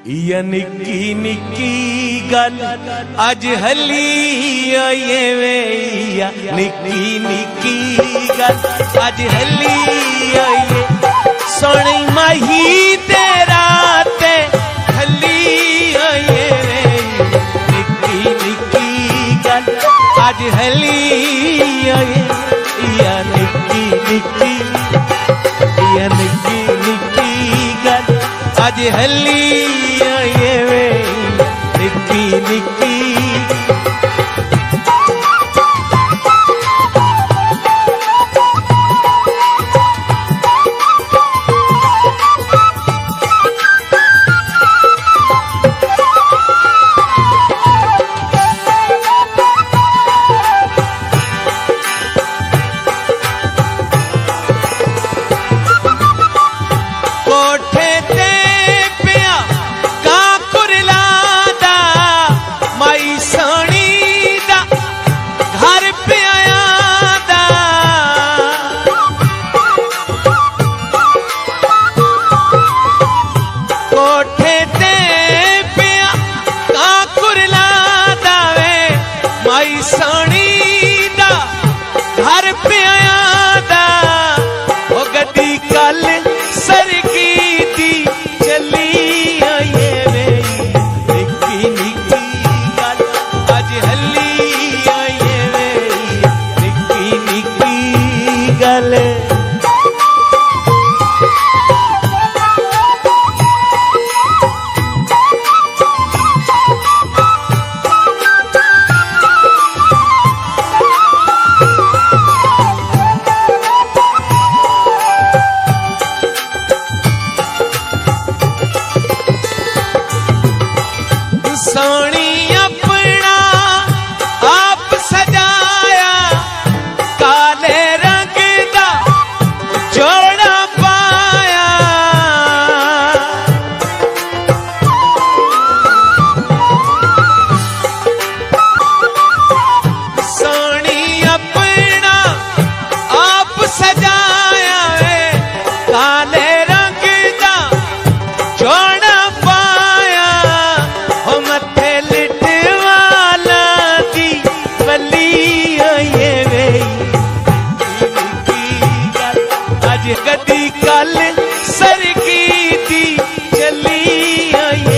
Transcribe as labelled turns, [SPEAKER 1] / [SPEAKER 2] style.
[SPEAKER 1] या निक्की निक्की गल अज हली ये वे या निक्की निक्की गल अज हली ये सोनी माही तेरा ते हली ये वे निक्की निक्की गल अज हली ये या निक्की निक्की या निक्की निक्की गल अज हली ये वे निक्की निक्की सोनी अपना आप सजाया काले रंग दा जोड़ा पाया सोनी अपना आप सजाया काले रंग दा जोड़ा पाया कदी कल सरकी दी चली आई